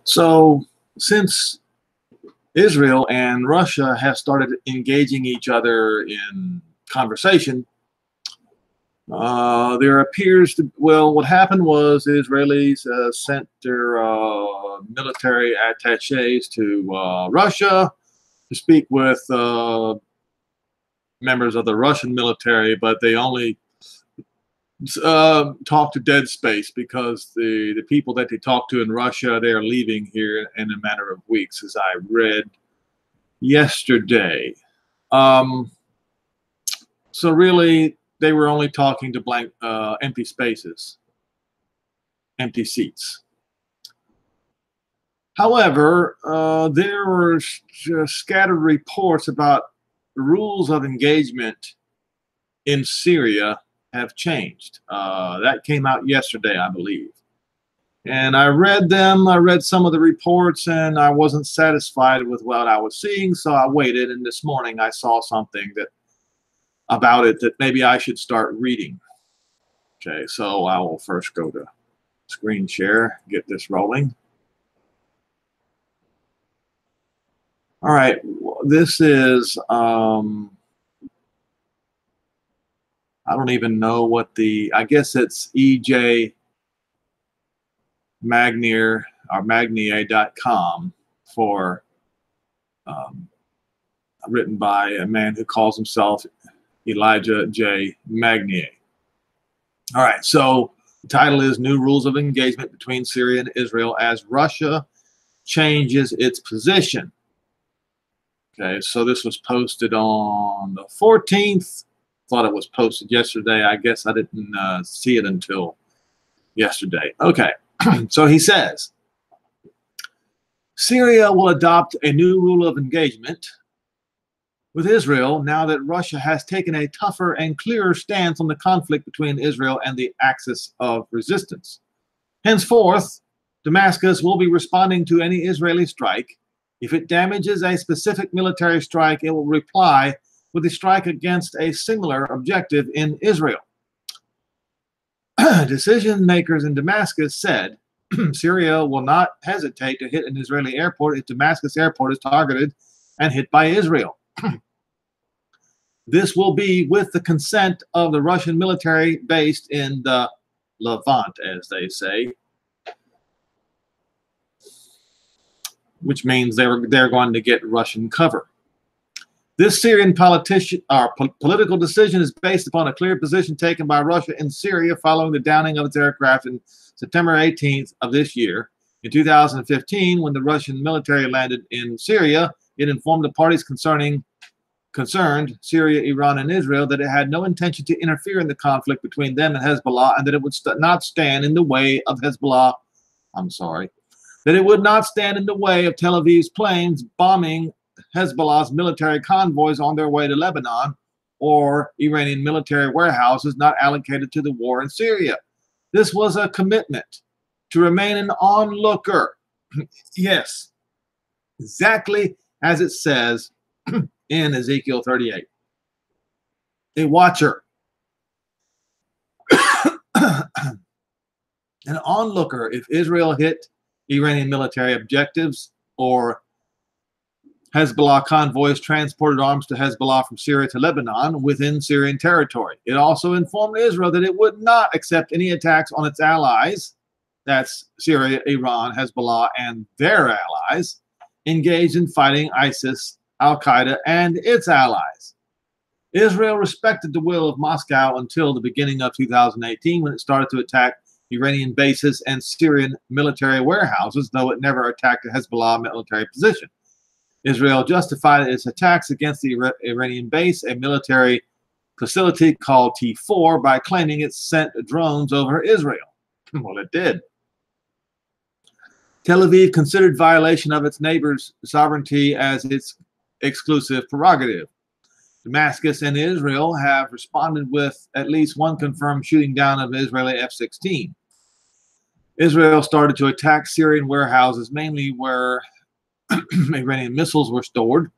So since Israel and Russia have started engaging each other in conversation, there appears to, well, what happened was the Israelis sent their military attaches to Russia to speak with members of the Russian military, but they only talk to dead space because the people that they talk to in Russia, they are leaving here in a matter of weeks, as I read yesterday. So really, they were only talking to blank, empty spaces, empty seats. However, there were scattered reports about rules of engagement in Syria have changed. That came out yesterday, I believe. And I read them. I read some of the reports, and I wasn't satisfied with what I was seeing, so I waited. And this morning, I saw something about it that maybe I should start reading. Okay, so I will first go to screen share, get this rolling. All right, this is I don't even know what I guess it's EJ Magnier or Magnier.com for written by a man who calls himself Elijah J. Magnier. All right, so the title is New Rules of Engagement Between Syria and Israel as Russia Changes Its Position. Okay, so this was posted on the 14th. Thought it was posted yesterday. I guess I didn't see it until yesterday. Okay, so he says, Syria will adopt a new rule of engagement with Israel now that Russia has taken a tougher and clearer stance on the conflict between Israel and the axis of resistance. Henceforth, Damascus will be responding to any Israeli strike. If it damages a specific military strike, it will reply with a strike against a similar objective in Israel. Decision makers in Damascus said Syria will not hesitate to hit an Israeli airport if Damascus airport is targeted and hit by Israel. This will be with the consent of the Russian military based in the Levant, as they say, which means they're going to get Russian cover. This Syrian political decision is based upon a clear position taken by Russia in Syria following the downing of its aircraft on September 18th of this year. In 2015, when the Russian military landed in Syria, it informed the parties concerned Syria, Iran, and Israel that it had no intention to interfere in the conflict between them and Hezbollah, and that it would not stand in the way of Hezbollah. That it would not stand in the way of Tel Aviv's planes bombing Hezbollah's military convoys on their way to Lebanon or Iranian military warehouses not allocated to the war in Syria. This was a commitment to remain an onlooker. Yes, exactly as it says in Ezekiel 38. A watcher. An onlooker if Israel hit Iranian military objectives or Hezbollah convoys transported arms to Hezbollah from Syria to Lebanon within Syrian territory. It also informed Israel that it would not accept any attacks on its allies, that's Syria, Iran, Hezbollah, and their allies, engaged in fighting ISIS, Al-Qaeda, and its allies. Israel respected the will of Moscow until the beginning of 2018 when it started to attack Iranian bases and Syrian military warehouses, though it never attacked a Hezbollah military position. Israel justified its attacks against the Iranian base, a military facility called T4, by claiming it sent drones over Israel. Well, it did. Tel Aviv considered violation of its neighbor's sovereignty as its exclusive prerogative. Damascus and Israel have responded with at least one confirmed shooting down of Israeli F-16. Israel started to attack Syrian warehouses, mainly where Iranian missiles were stored.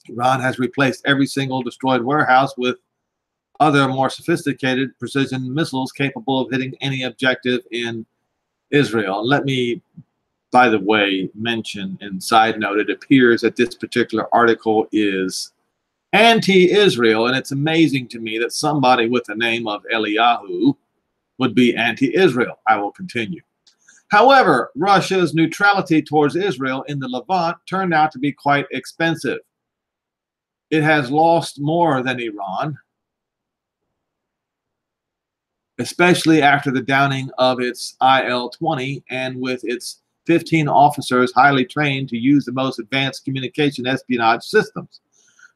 Iran has replaced every single destroyed warehouse with other more sophisticated precision missiles capable of hitting any objective in Israel. Let me By the way, mention and side note, it appears that this particular article is anti-Israel, and it's amazing to me that somebody with the name of Eliyahu would be anti-Israel. I will continue. However, Russia's neutrality towards Israel in the Levant turned out to be quite expensive. It has lost more than Iran, especially after the downing of its IL-20 and with its 15 officers highly trained to use the most advanced communication espionage systems.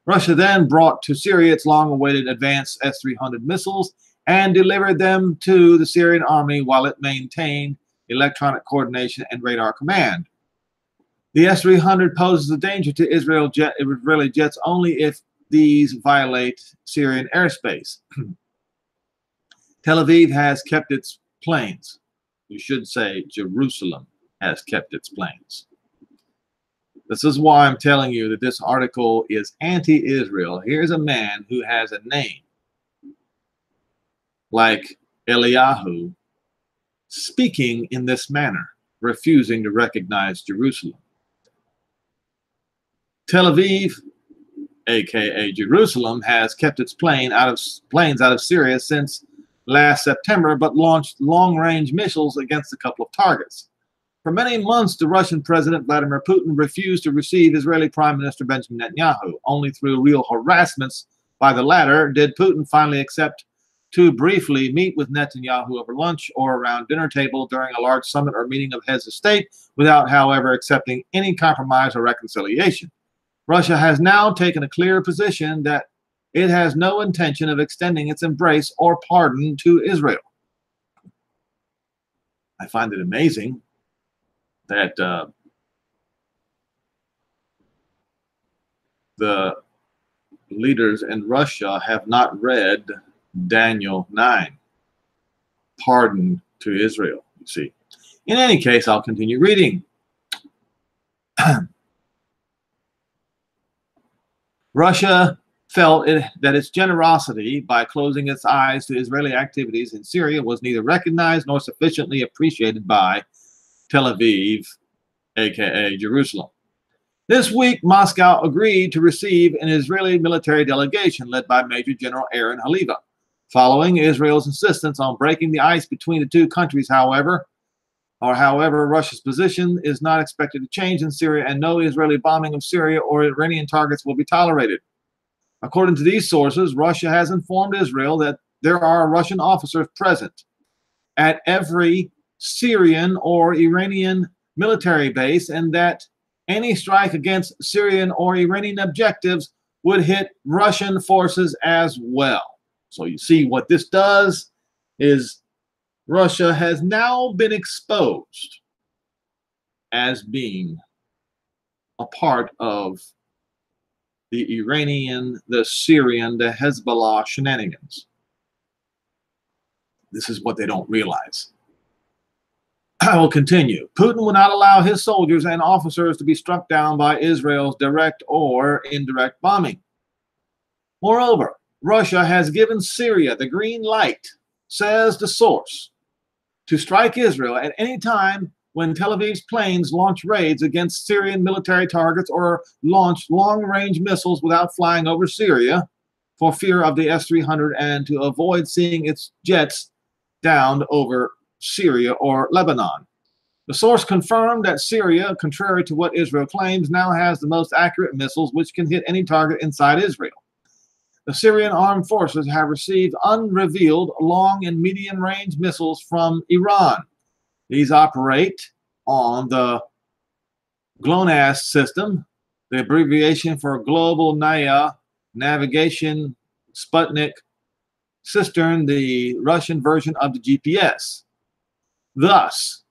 Russia then brought to Syria its long-awaited advanced S-300 missiles and delivered them to the Syrian army while it maintained electronic coordination and radar command. The S-300 poses a danger to Israeli jets only if these violate Syrian airspace. Tel Aviv has kept its planes. You should say Jerusalem has kept its planes. This is why I'm telling you that this article is anti-Israel. Here's a man who has a name like Eliyahu speaking in this manner, refusing to recognize Jerusalem. Tel Aviv, aka Jerusalem, has kept its planes out of Syria since last September, but launched long-range missiles against a couple of targets. For many months, the Russian President Vladimir Putin refused to receive Israeli Prime Minister Benjamin Netanyahu. Only through real harassments by the latter did Putin finally accept to briefly meet with Netanyahu over lunch or around dinner table during a large summit or meeting of heads of state, without, however, accepting any compromise or reconciliation. Russia has now taken a clear position that it has no intention of extending its embrace or pardon to Israel. I find it amazing that the leaders in Russia have not read Daniel 9, pardon to Israel, you see. In any case, I'll continue reading. Russia felt that its generosity by closing its eyes to Israeli activities in Syria was neither recognized nor sufficiently appreciated by Tel Aviv, aka Jerusalem. This week, Moscow agreed to receive an Israeli military delegation led by Major General Aaron Haliva. Following Israel's insistence on breaking the ice between the two countries, however, Russia's position is not expected to change in Syria, and no Israeli bombing of Syria or Iranian targets will be tolerated. According to these sources, Russia has informed Israel that there are Russian officers present at every Syrian or Iranian military base, and that any strike against Syrian or Iranian objectives would hit Russian forces as well. So you see what this does is Russia has now been exposed as being a part of the Iranian, the Syrian, the Hezbollah shenanigans. This is what they don't realize. I will continue. Putin will not allow his soldiers and officers to be struck down by Israel's direct or indirect bombing. Moreover, Russia has given Syria the green light, says the source, to strike Israel at any time when Tel Aviv's planes launch raids against Syrian military targets or launch long-range missiles without flying over Syria for fear of the S-300 and to avoid seeing its jets downed over Syria or Lebanon. The source confirmed that Syria, contrary to what Israel claims, now has the most accurate missiles which can hit any target inside Israel. The Syrian armed forces have received unrevealed long and medium-range missiles from Iran. These operate on the GLONASS system, the abbreviation for Global Naya Navigation Sputnik Cistern, the Russian version of the GPS. Thus,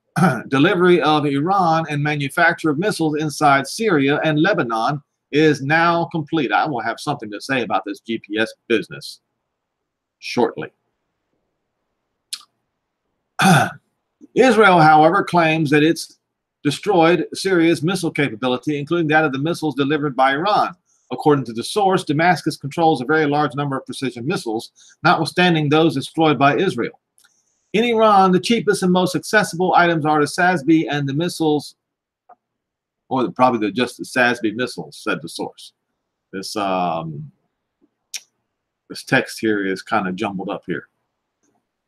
delivery of Iran and manufacture of missiles inside Syria and Lebanon is now complete. I will have something to say about this GPS business shortly. Israel, however, claims that it's destroyed Syria's missile capability, including that of the missiles delivered by Iran. According to the source, Damascus controls a very large number of precision missiles, notwithstanding those destroyed by Israel. In Iran, the cheapest and most accessible items are the SASB and the missiles or probably just the SASB missiles, said the source. This this text here is kind of jumbled up here.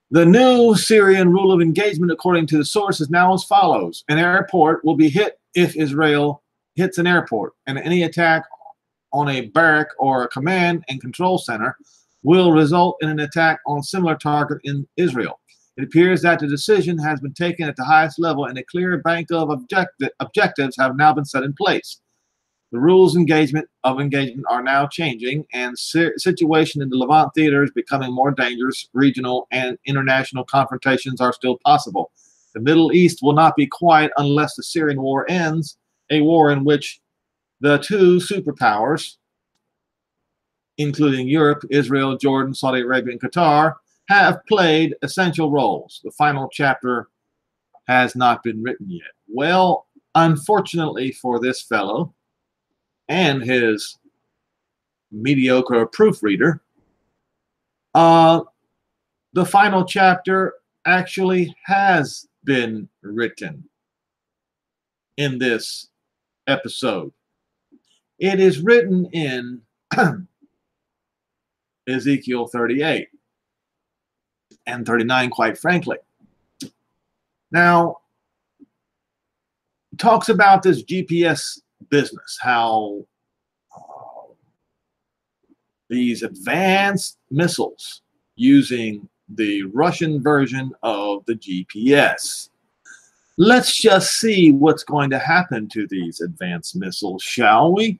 The new Syrian rule of engagement, according to the source, is now as follows. An airport will be hit if Israel hits an airport, and any attack on a barrack or a command and control center will result in an attack on a similar target in Israel. It appears that the decision has been taken at the highest level, and a clear bank of objectives have now been set in place. The rules of engagement are now changing, and situation in the Levant theater is becoming more dangerous. Regional and international confrontations are still possible. The Middle East will not be quiet unless the Syrian war ends, a war in which the two superpowers, including Europe, Israel, Jordan, Saudi Arabia, and Qatar, have played essential roles. The final chapter has not been written yet. Well, unfortunately for this fellow and his mediocre proofreader, the final chapter actually has been written in this episode. It is written in Ezekiel 38 and 39, quite frankly. Now, it talks about this GPS business, how these advanced missiles using the Russian version of the GPS. Let's just see what's going to happen to these advanced missiles, shall we?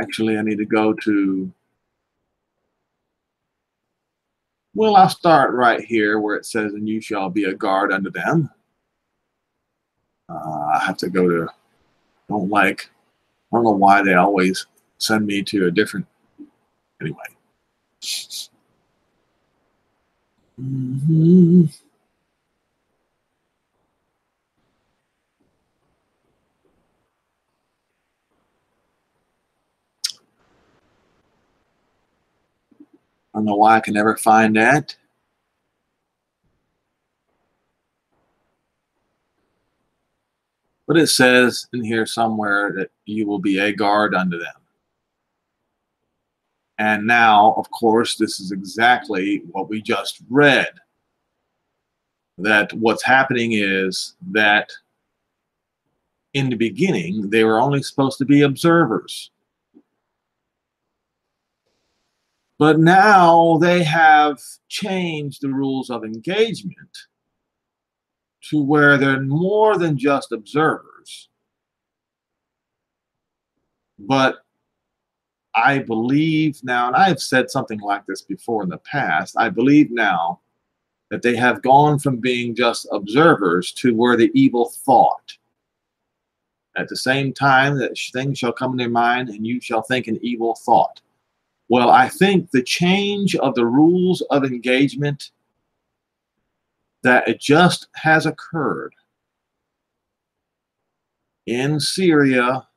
Actually, I need to go to, well, I'll start right here where it says, and you shall be a guard unto them. I have to go to, I don't know why they always send me to a different, anyway. I don't know why I can never find that. But it says in here somewhere that you will be a guard unto them. And now, of course, this is exactly what we just read. That what's happening is that in the beginning, they were only supposed to be observers. But now they have changed the rules of engagement to where they're more than just observers. But I believe now, and I've said something like this before in the past, I believe now that they have gone from being just observers to where the evil thought. At the same time that things shall come in their mind, and you shall think an evil thought. Well, I think the change of the rules of engagement that it just has occurred in Syria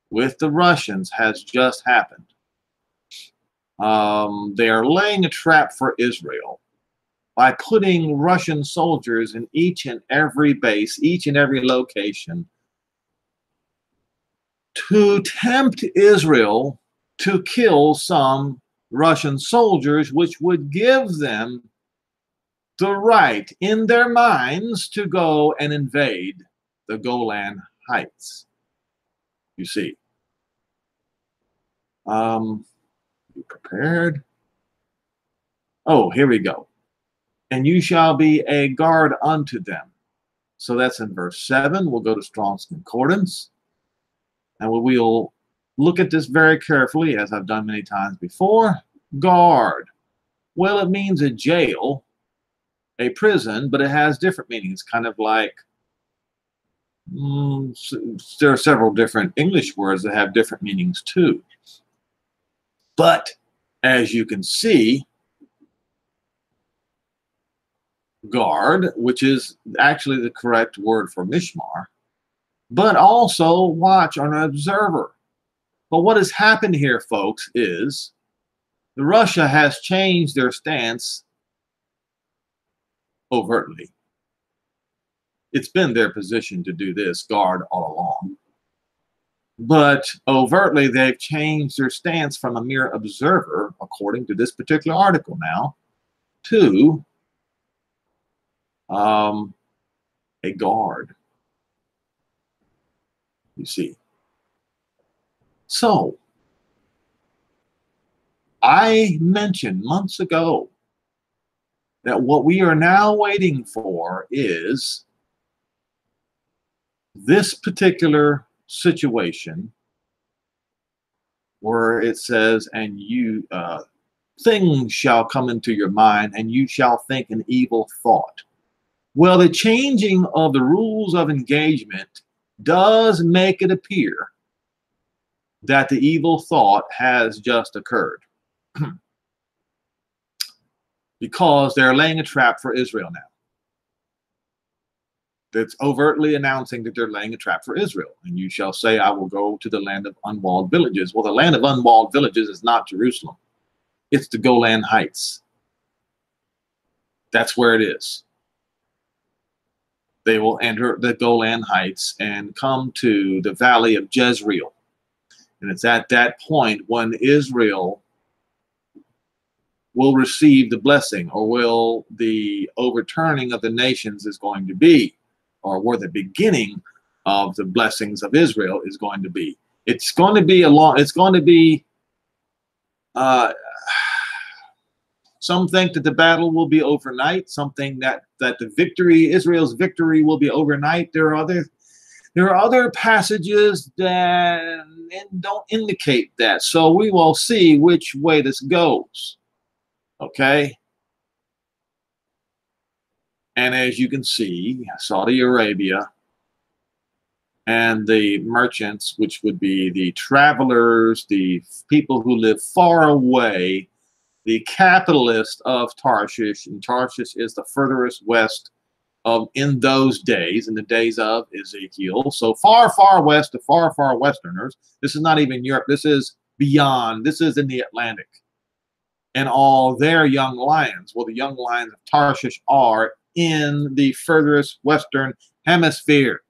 with the Russians has just happened. They are laying a trap for Israel by putting Russian soldiers in each and every base, each and every location, to tempt Israel to kill some Russian soldiers, which would give them the right in their minds to go and invade the Golan Heights. You see. Be prepared. Oh, here we go. And you shall be a guard unto them. So that's in verse 7. We'll go to Strong's Concordance. And we'll look at this very carefully, as I've done many times before. Guard. Well, it means a jail, a prison, but it has different meanings. Kind of like, there are several different English words that have different meanings too. But, as you can see, guard, which is actually the correct word for Mishmar, but also watch or an observer. But what has happened here, folks, is Russia has changed their stance overtly. It's been their position to do this guard all along. But overtly, they've changed their stance from a mere observer, according to this particular article now, to a guard. You see. So, I mentioned months ago that what we are now waiting for is this particular situation where it says, and you things shall come into your mind and you shall think an evil thought. Well, the changing of the rules of engagement does make it appear that the evil thought has just occurred because they're laying a trap for Israel now. That's overtly announcing that they're laying a trap for Israel. And you shall say, I will go to the land of unwalled villages. Well, the land of unwalled villages is not Jerusalem. It's the Golan Heights. That's where it is. They will enter the Golan Heights and come to the valley of Jezreel. And it's at that point when Israel will receive the blessing, or will the overturning of the nations is going to be, or where the beginning of the blessings of Israel is going to be. It's going to be some think that the battle will be overnight. Some think that the victory, Israel's victory, will be overnight. There are other passages that don't indicate that. So we will see which way this goes. Okay. And as you can see, Saudi Arabia and the merchants, which would be the travelers, the people who live far away, the capitalists of Tarshish, and Tarshish is the furthest west of, in those days, in the days of Ezekiel. So far, far west to far, far westerners. This is not even Europe. This is beyond. This is in the Atlantic. And all their young lions, well, the young lions of Tarshish are in the furthest western hemisphere.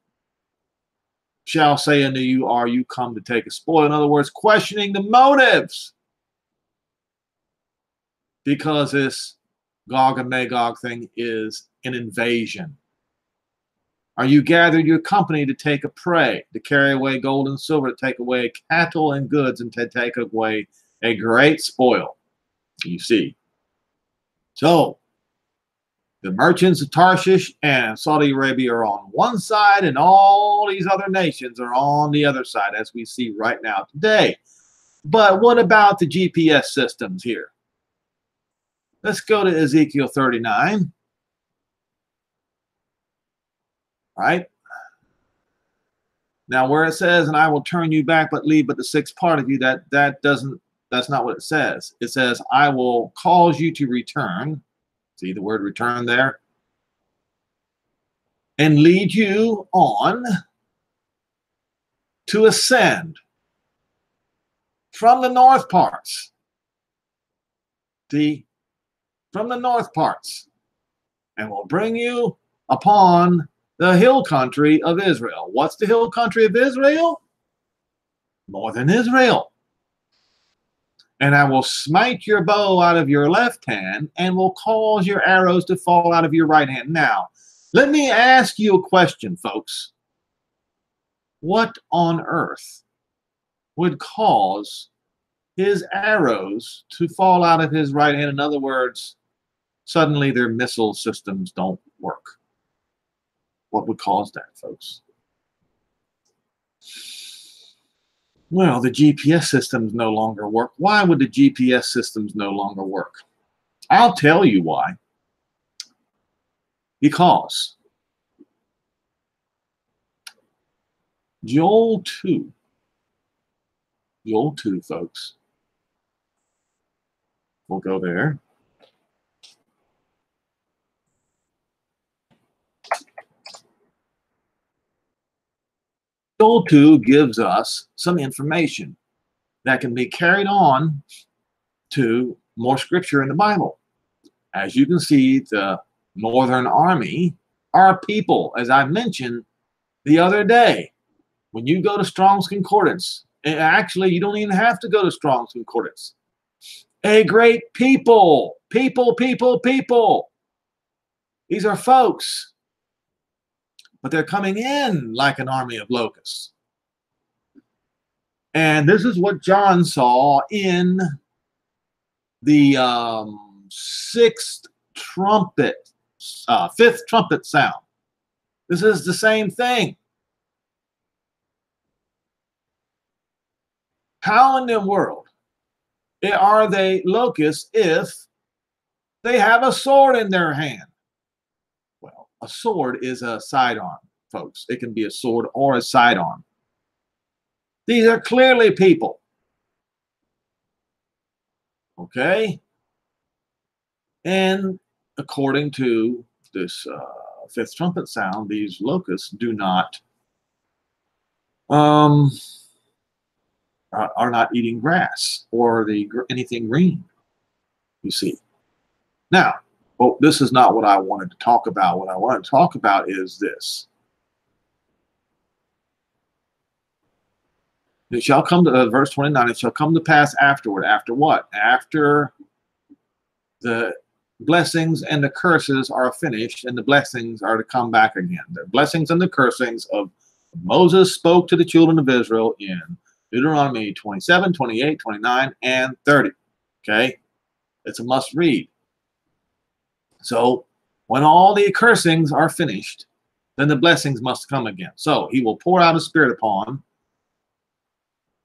Shall say unto you, are you come to take a spoil? In other words, questioning the motives. Because this Gog and Magog thing is an invasion. Are you gathered your company to take a prey, to carry away gold and silver, to take away cattle and goods, and to take away a great spoil? You see. So, the merchants of Tarshish and Saudi Arabia are on one side, and all these other nations are on the other side, as we see right now today. But what about the GPS systems here? Let's go to Ezekiel 39. Right? Now, where it says, and I will turn you back, but leave but the sixth part of you, that's not what it says. It says, I will cause you to return. See the word return there? And lead you on to ascend from the north parts. From the north parts. And will bring you upon the hill country of Israel. What's the hill country of Israel? Northern Israel. And I will smite your bow out of your left hand and will cause your arrows to fall out of your right hand. Now, let me ask you a question, folks. What on earth would cause his arrows to fall out of his right hand? In other words, suddenly their missile systems don't work. What would cause that, folks? Well, the GPS systems no longer work. Why would the GPS systems no longer work? I'll tell you why. Because Joel 2, folks. We'll go there. Joel 2 gives us some information that can be carried on to more scripture in the Bible. As you can see, the Northern Army are people, as I mentioned the other day. When you go to Strong's Concordance, and actually, you don't even have to go to Strong's Concordance. A great people, people, people, people. These are folks, but they're coming in like an army of locusts. And this is what John saw in the fifth trumpet sound. This is the same thing. How in the world are they locusts if they have a sword in their hand? Well, a sword is a sidearm, folks. It can be a sword or a sidearm. These are clearly people. Okay? And according to this fifth trumpet sound, these locusts do not are not eating grass or anything green, you see. Now, well, this is not what I wanted to talk about. What I want to talk about is this. It shall come to verse 29, it shall come to pass afterward. After what? After the blessings and the curses are finished, and the blessings are to come back again. The blessings and the cursings of Moses spoke to the children of Israel in Deuteronomy 27, 28, 29, and 30. Okay? It's a must read. So when all the cursings are finished, then the blessings must come again. So he will pour out his spirit upon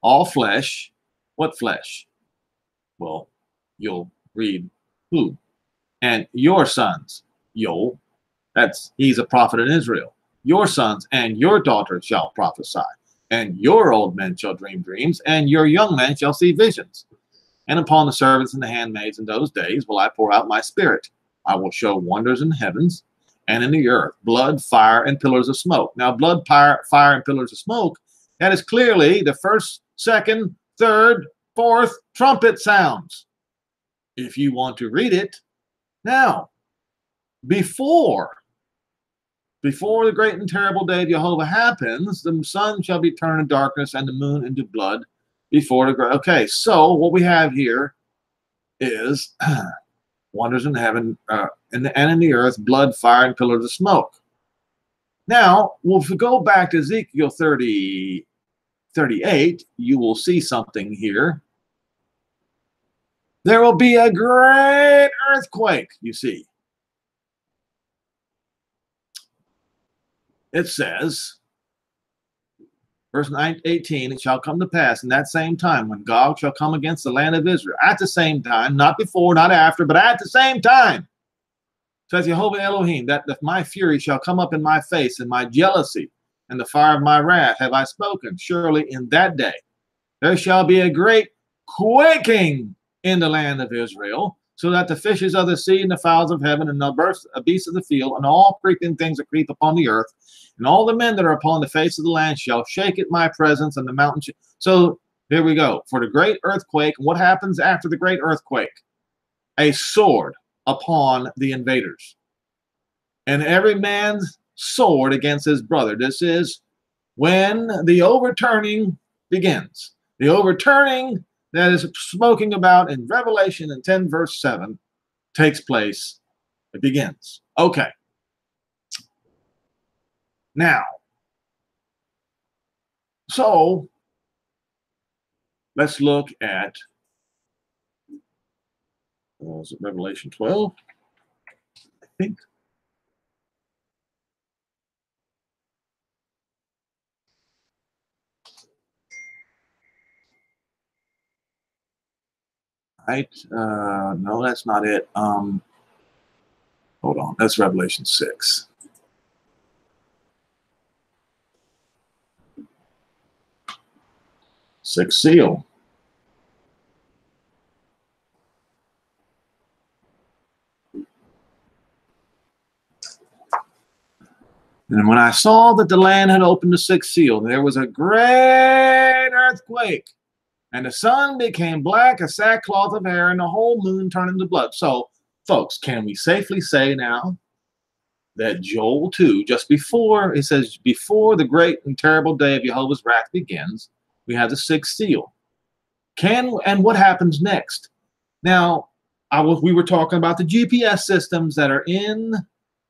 all flesh. What flesh? Well, you'll read who? And your sons, Joel, he's a prophet in Israel. Your sons and your daughters shall prophesy, and your old men shall dream dreams, and your young men shall see visions. And upon the servants and the handmaids in those days will I pour out my spirit. I will show wonders in the heavens and in the earth, blood, fire, and pillars of smoke. Now, blood, fire, and pillars of smoke, that is clearly the first, second, third, fourth trumpet sounds. If you want to read it. Now, before the great and terrible day of Jehovah happens, the sun shall be turned to darkness and the moon into blood before the great. Okay, so what we have here is wonders in heaven and in the earth, blood, fire, and pillars of smoke. Now, if we go back to Ezekiel 38, you will see something here. There will be a great earthquake, you see. It says, verse 18, it shall come to pass in that same time when Gog shall come against the land of Israel. At the same time, not before, not after, but at the same time, says Jehovah Elohim, that my fury shall come up in my face, and my jealousy and the fire of my wrath have I spoken. Surely in that day there shall be a great quaking in the land of Israel, so that the fishes of the sea and the fowls of heaven and the beasts of the field and all creeping things that creep upon the earth and all the men that are upon the face of the land shall shake at my presence, and the mountain. So here we go. For the great earthquake, what happens after the great earthquake? A sword upon the invaders. And every man's sword against his brother. This is when the overturning begins. The overturning that is spoken about in Revelation in 10 verse 7 takes place. It begins. Okay. Now, so let's look at was it Revelation 12? I think. Right? No, that's not it. Hold on. That's Revelation 6. Sixth seal. And when I saw that the land had opened the sixth seal, there was a great earthquake, and the sun became black as sackcloth of hair, and the whole moon turned into blood. So, folks, can we safely say now that Joel 2, just before, it says, before the great and terrible day of Jehovah's wrath begins, we have the sixth seal. And what happens next? Now, we were talking about the GPS systems that are in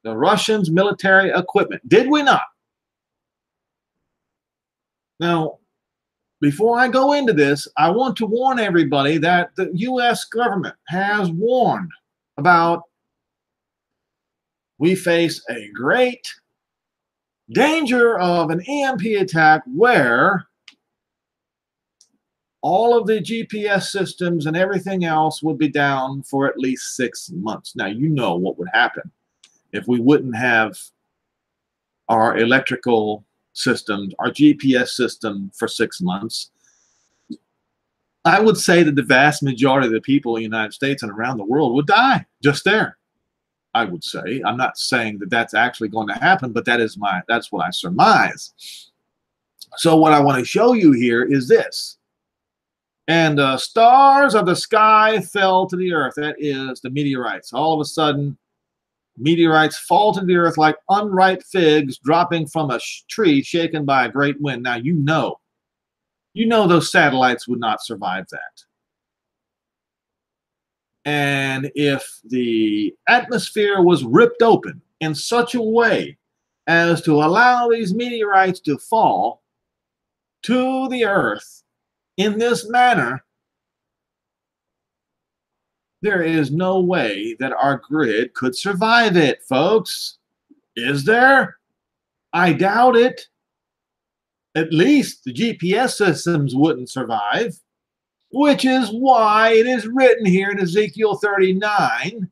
the Russians' military equipment. Did we not? Now, before I go into this, I want to warn everybody that the U.S. government has warned about we face a great danger of an EMP attack where all of the GPS systems and everything else would be down for at least 6 months. Now, you know what would happen if we wouldn't have our electrical systems, our GPS system for 6 months. I would say that the vast majority of the people in the United States and around the world would die just there. I would say. I'm not saying that that's actually going to happen, but that's what I surmise. So what I want to show you here is this. And stars of the sky fell to the earth. That is the meteorites. All of a sudden, meteorites fall to the earth like unripe figs dropping from a tree shaken by a great wind. Now, you know those satellites would not survive that. And if the atmosphere was ripped open in such a way as to allow these meteorites to fall to the earth in this manner, there is no way that our grid could survive it, folks. Is there? I doubt it. At least the GPS systems wouldn't survive, which is why it is written here in Ezekiel 39,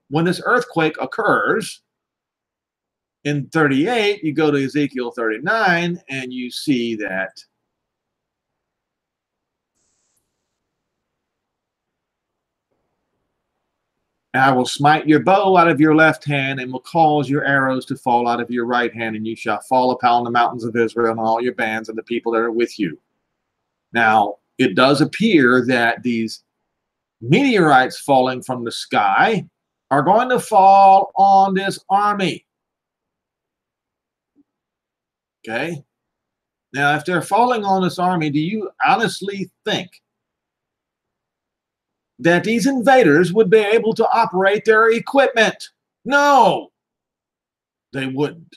when this earthquake occurs. In 38, you go to Ezekiel 39, and you see that I will smite your bow out of your left hand and will cause your arrows to fall out of your right hand, and you shall fall upon the mountains of Israel and all your bands and the people that are with you. Now, it does appear that these meteorites falling from the sky are going to fall on this army. Okay? Now, if they're falling on this army, do you honestly think that these invaders would be able to operate their equipment? No, they wouldn't.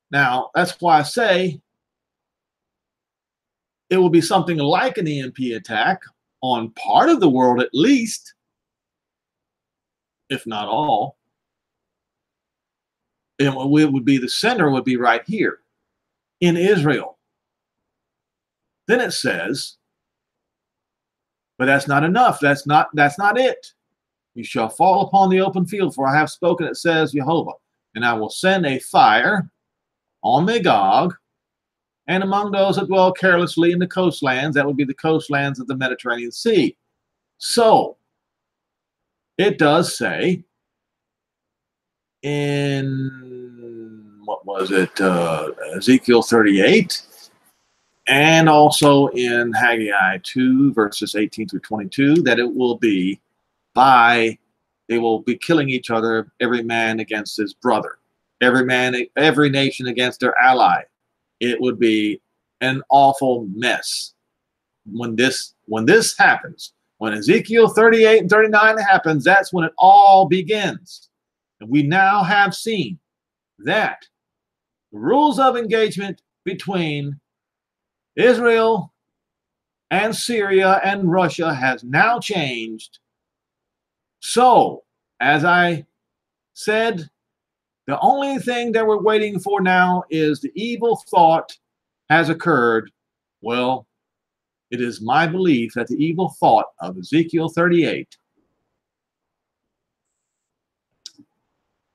Now, that's why I say it will be something like an EMP attack on part of the world at least, if not all. And it would be the center would be right here in Israel. Then it says, but that's not enough. That's not it. You shall fall upon the open field, for I have spoken, it says Jehovah, and I will send a fire on Magog and among those that dwell carelessly in the coastlands. That would be the coastlands of the Mediterranean Sea. So it does say in, what was it, Ezekiel 38, and also in Haggai 2, verses 18 through 22, that it will be they will be killing each other, every man against his brother, every nation against their ally. It would be an awful mess when this happens. When Ezekiel 38 and 39 happens, that's when it all begins. And we now have seen that the rules of engagement between Israel and Syria and Russia has now changed. So, as I said, the only thing that we're waiting for now is the evil thought has occurred. Well, it is my belief that the evil thought of Ezekiel 38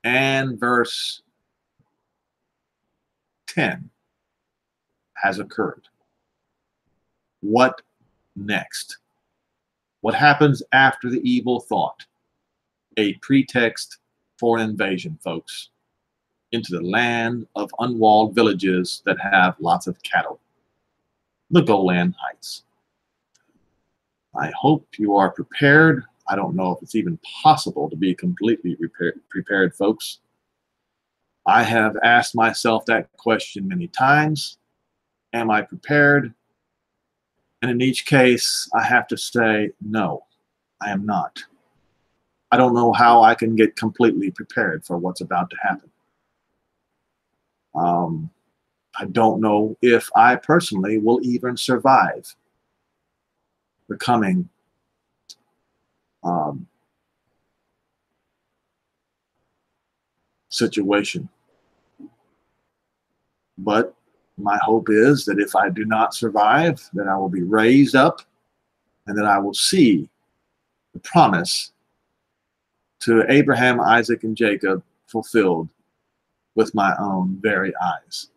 and verse 10 has occurred. What next? What happens after the evil thought? A pretext for an invasion, folks, into the land of unwalled villages that have lots of cattle, the Golan Heights. I hope you are prepared. I don't know if it's even possible to be completely prepared, folks. I have asked myself that question many times. Am I prepared? And in each case, I have to say, no, I am not. I don't know how I can get completely prepared for what's about to happen. I don't know if I personally will even survive the coming situation. But my hope is that if I do not survive, that I will be raised up and that I will see the promise to Abraham, Isaac, and Jacob fulfilled with my own very eyes.